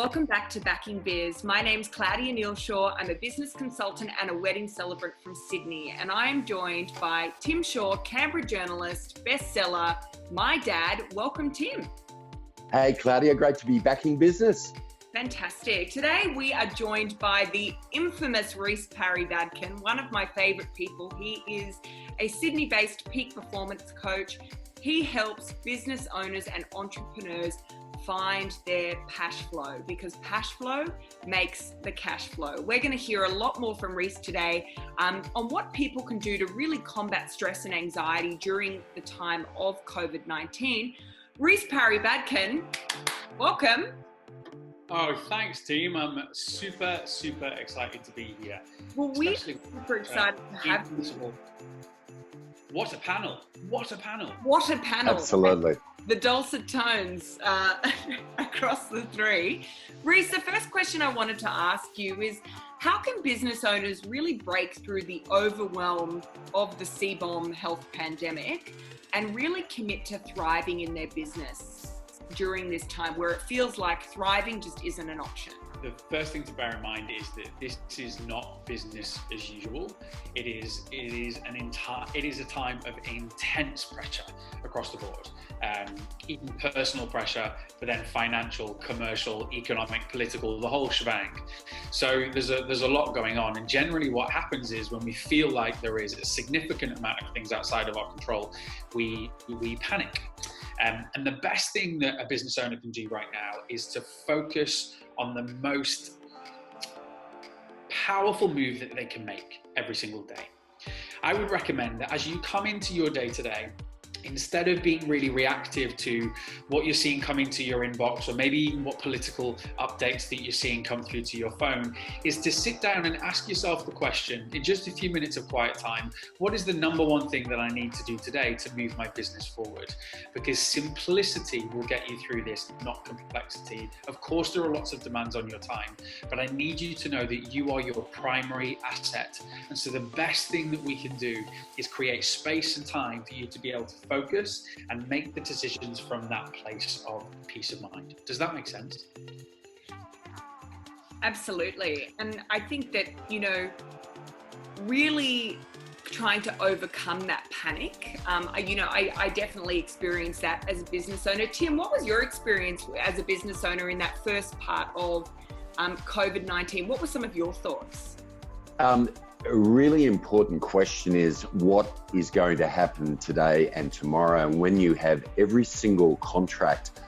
welcome back to BackingBiz. My name's Claudia Nealshaw. I'm a business consultant and a wedding celebrant from Sydney, and I am joined by Tim Shaw, Canberra journalist, bestseller, my dad. Welcome, Tim. Hey, Claudia, great to be back in business. Fantastic. Today we are joined by the infamous Rhys Parry Badkin, one of my favourite people. He is a Sydney-based peak performance coach. He helps business owners and entrepreneurs find their Pash Flow, because Pash Flow makes the cash flow. We're going to hear a lot more from Rhys today on what people can do to really combat stress and anxiety during the time of COVID-19. Rhys Parry Badkin, welcome. Oh, thanks, team. I'm super excited to be here. Well, we're super excited to have you. What a panel. What a panel. What a panel. Absolutely. The dulcet tones across the three. Rhys, the first question I wanted to ask you is, how can business owners really break through the overwhelm of the C-bomb health pandemic and really commit to thriving in their business during this time where it feels like thriving just isn't an option? The first thing to bear in mind is that this is not business as usual. It is a time of intense pressure across the board, even personal pressure, but then financial, commercial, economic, political, the whole shebang. So there's a lot going on, and generally what happens is when we feel like there is a significant amount of things outside of our control, we panic. And the best thing that a business owner can do right now is to focus on the most powerful move that they can make every single day. I would recommend that as you come into your day today, instead of being really reactive to what you're seeing come into your inbox, or maybe even what political updates that you're seeing come through to your phone, is to sit down and ask yourself the question in just a few minutes of quiet time: what is the number one thing that I need to do today to move my business forward? Because simplicity will get you through this, not complexity. Of course, there are lots of demands on your time, but I need you to know that you are your primary asset. And so the best thing that we can do is create space and time for you to be able to focus and make the decisions from that place of peace of mind. Does that make sense? Absolutely. And I think that, really trying to overcome that panic. I definitely experienced that as a business owner. Tim, what was your experience as a business owner in that first part of COVID-19? What were some of your thoughts? A really important question is what is going to happen today and tomorrow, and when you have every single contract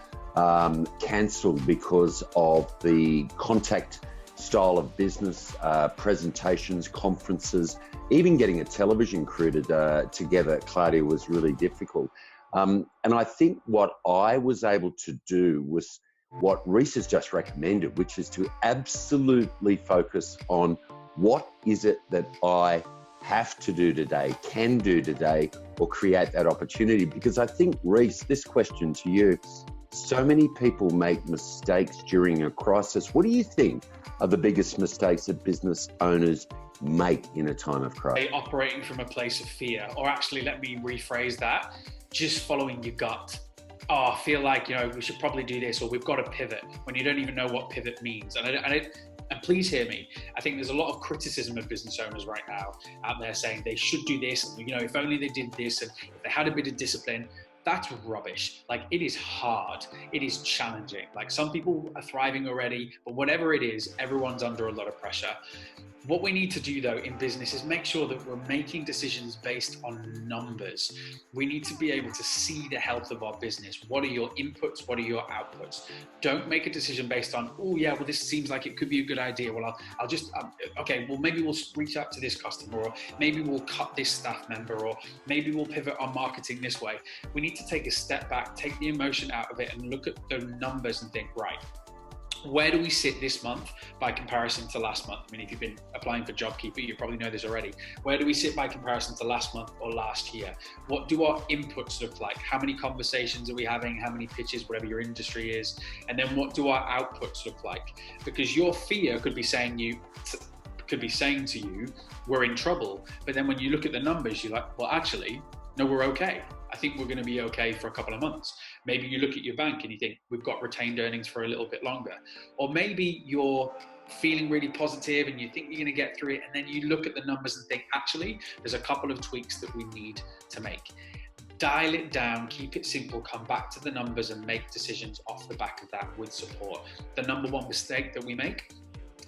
cancelled because of the contact style of business, presentations, conferences, even getting a television crew together, Claudia, was really difficult. And I think what I was able to do was what Rhys has just recommended, which is to absolutely focus on what is it that I have to do today, can do today, or create that opportunity? Because I think, Rhys, this question to you, so many people make mistakes during a crisis. What do you think are the biggest mistakes that business owners make in a time of crisis? Operating from a place of fear, or actually, let me rephrase that, just following your gut. Oh, I feel like, we should probably do this, or we've got to pivot, when you don't even know what pivot means. And please hear me, I think there's a lot of criticism of business owners right now out there saying they should do this, and if only they did this, and if they had a bit of discipline. That's rubbish. Like, it is hard, it is challenging. Like, some people are thriving already, but whatever it is, everyone's under a lot of pressure. What we need to do though in business is make sure that we're making decisions based on numbers. We need to be able to see the health of our business. What are your inputs? What are your outputs? Don't make a decision based on, oh yeah, well, this seems like it could be a good idea. Well, I'll just, okay, well, maybe we'll reach out to this customer, or maybe we'll cut this staff member, or maybe we'll pivot our marketing this way. We need to take a step back, take the emotion out of it, and look at the numbers and think, right, where do we sit this month by comparison to last month? I mean, if you've been applying for JobKeeper, you probably know this already. Where do we sit by comparison to last month or last year? What do our inputs look like? How many conversations are we having? How many pitches, whatever your industry is? And then what do our outputs look like? Because your fear could be saying to you, we're in trouble. But then when you look at the numbers, you're like, well, actually, no, we're okay. I think we're going to be okay for a couple of months. Maybe you look at your bank and you think, we've got retained earnings for a little bit longer. Or maybe you're feeling really positive and you think you're going to get through it, and then you look at the numbers and think, actually, there's a couple of tweaks that we need to make. Dial it down, keep it simple, come back to the numbers and make decisions off the back of that with support. The number one mistake that we make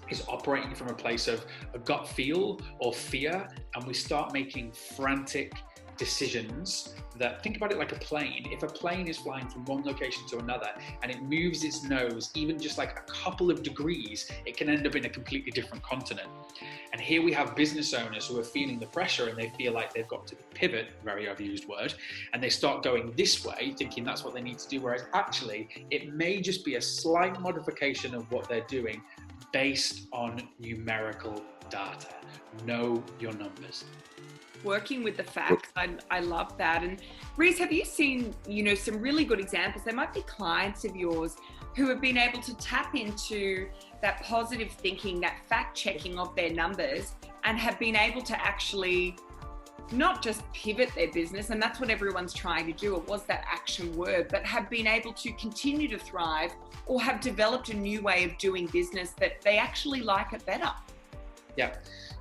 is operating from a place of a gut feel or fear, and we start making frantic decisions that, think about it like a plane. If a plane is flying from one location to another and it moves its nose even just like a couple of degrees, it can end up in a completely different continent. And here we have business owners who are feeling the pressure and they feel like they've got to pivot, very overused word, and they start going this way, thinking that's what they need to do, whereas actually it may just be a slight modification of what they're doing based on numerical data. Know your numbers. Working with the facts, I love that. And Rhys, have you seen, some really good examples? There might be clients of yours who have been able to tap into that positive thinking, that fact checking of their numbers, and have been able to actually not just pivot their business, and that's what everyone's trying to do. It was that action word, but have been able to continue to thrive or have developed a new way of doing business that they actually like it better.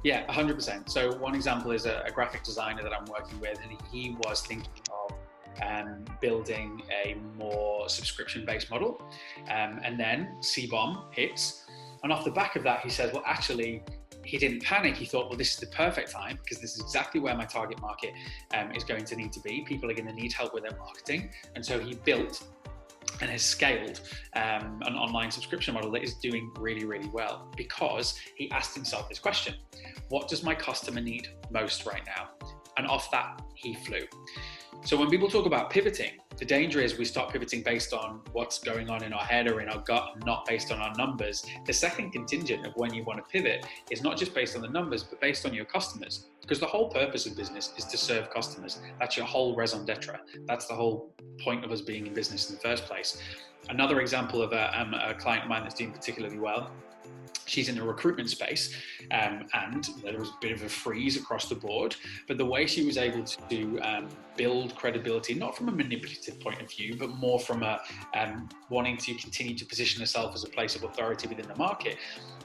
Yeah, 100%. So one example is a graphic designer that I'm working with, and he was thinking of building a more subscription-based model. And then C-bomb hits. And off the back of that, he says, well, actually, he didn't panic. He thought, well, this is the perfect time because this is exactly where my target market is going to need to be. People are going to need help with their marketing. And so he built and has scaled an online subscription model that is doing really, really well, because he asked himself this question: what does my customer need most right now? And off that, he flew. So when people talk about pivoting, the danger is we start pivoting based on what's going on in our head or in our gut, and not based on our numbers. The second contingent of when you want to pivot is not just based on the numbers, but based on your customers. Because the whole purpose of business is to serve customers. That's your whole raison d'etre. That's the whole point of us being in business in the first place. Another example of a client of mine that's doing particularly well, she's in the recruitment space, and there was a bit of a freeze across the board, but the way she was able to build credibility, not from a manipulative point of view, but more from a wanting to continue to position herself as a place of authority within the market,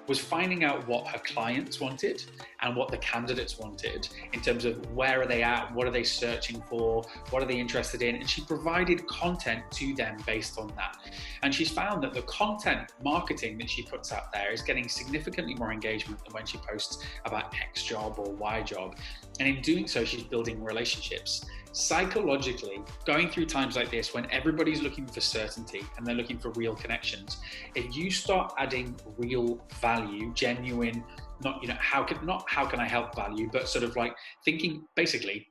was finding out what her clients wanted and what the candidates wanted in terms of where are they at, what are they searching for, what are they interested in, and she provided content to them based on that. And she's found that the content marketing that she puts out there is getting significantly more engagement than when she posts about X job or Y job. And in doing so, she's building relationships. Psychologically, going through times like this, when everybody's looking for certainty and they're looking for real connections, if you start adding real value, genuine, not how can I help value, but sort of like thinking, basically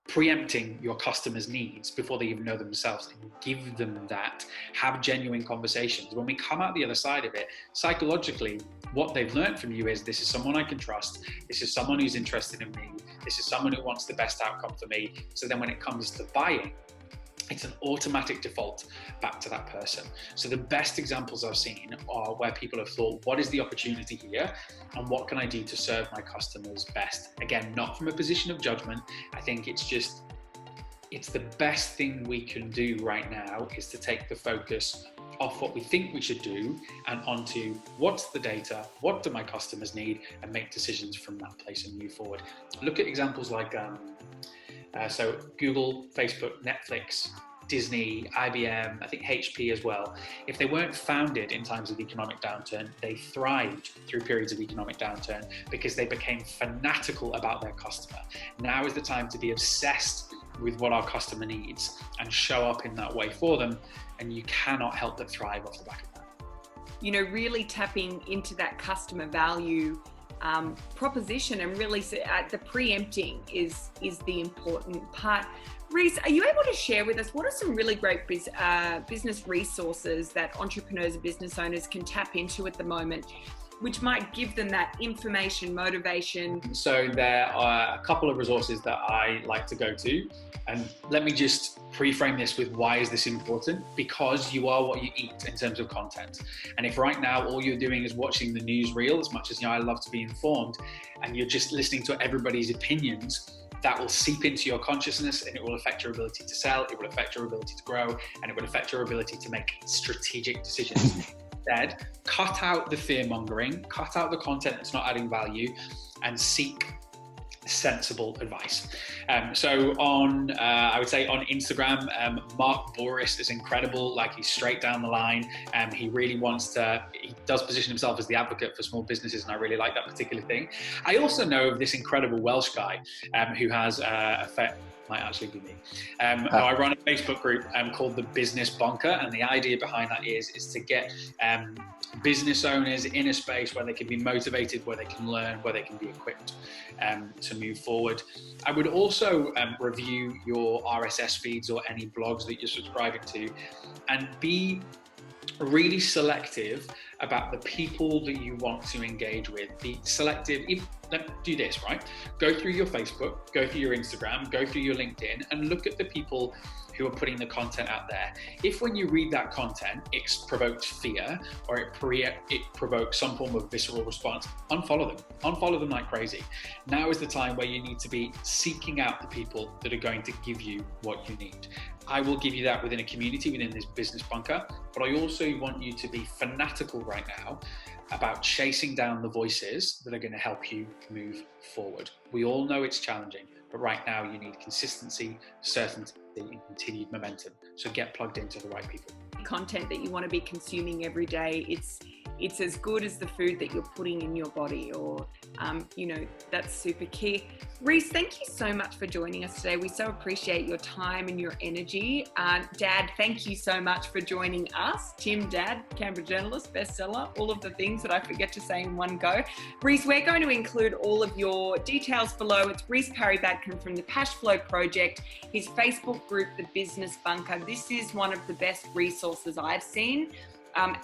preempting your customers' needs before they even know themselves, and give them that, have genuine conversations. When we come out the other side of it, psychologically, what they've learned from you is, this is someone I can trust, this is someone who's interested in me, this is someone who wants the best outcome for me. So then when it comes to buying, it's an automatic default back to that person. So the best examples I've seen are where people have thought, what is the opportunity here and what can I do to serve my customers best? Again, not from a position of judgment. I think it's the best thing we can do right now is to take the focus off what we think we should do and onto what's the data, what do my customers need, and make decisions from that place and move forward. Look at examples like so Google, Facebook, Netflix, Disney, IBM, I think HP as well. If they weren't founded in times of economic downturn, they thrived through periods of economic downturn because they became fanatical about their customer. Now is the time to be obsessed with what our customer needs and show up in that way for them, and you cannot help but thrive off the back of that. Really tapping into that customer value proposition, and really the preempting is the important part. Rhys, are you able to share with us what are some really great business resources that entrepreneurs and business owners can tap into at the moment, which might give them that information, motivation? So there are a couple of resources that I like to go to. And let me just pre-frame this with, why is this important? Because you are what you eat in terms of content. And if right now all you're doing is watching the newsreel, as much as I love to be informed, and you're just listening to everybody's opinions, that will seep into your consciousness, and it will affect your ability to sell, it will affect your ability to grow, and it will affect your ability to make strategic decisions. Instead, cut out the fear mongering, cut out the content that's not adding value, and seek sensible advice. So on, I would say on Instagram, Mark Boris is incredible. Like, he's straight down the line. He really wants to, he does position himself as the advocate for small businesses, and I really like that particular thing. I also know of this incredible Welsh guy who has might actually be me. I run a Facebook group called the Business Bunker, and the idea behind that is to get business owners in a space where they can be motivated, where they can learn, where they can be equipped to move forward. I would also review your RSS feeds or any blogs that you're subscribing to, and be really selective about the people that you want to engage with. Be selective. Do this, right? Go through your Facebook, go through your Instagram, go through your LinkedIn, and look at the people who are putting the content out there. If when you read that content, it provokes fear, or it provokes some form of visceral response, unfollow them. Unfollow them like crazy. Now is the time where you need to be seeking out the people that are going to give you what you need. I will give you that within a community, within this business bunker, but I also want you to be fanatical right now about chasing down the voices that are going to help you move forward. We all know it's challenging, but right now you need consistency, certainty, and continued momentum. So get plugged into the right people. Content that you want to be consuming every day, it's as good as the food that you're putting in your body, or that's super key. Rhys, thank you so much for joining us today. We so appreciate your time and your energy. Dad, thank you so much for joining us. Tim, Dad, Canberra journalist, bestseller, all of the things that I forget to say in one go. Rhys, we're going to include all of your details below. It's Rhys Parry Badkin from the Pash Flow Project, his Facebook group, The Business Bunker. This is one of the best resources I've seen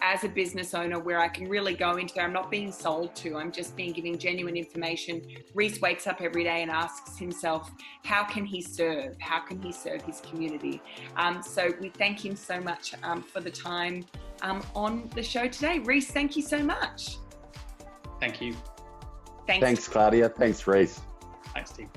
as a business owner, where I can really go into there. I'm not being sold to, I'm just being giving genuine information. Rhys wakes up every day and asks himself, how can he serve? How can he serve his community? So we thank him so much for the time on the show today. Rhys, thank you so much. Thank you. Thanks, Claudia. Thanks, Rhys. Thanks, team.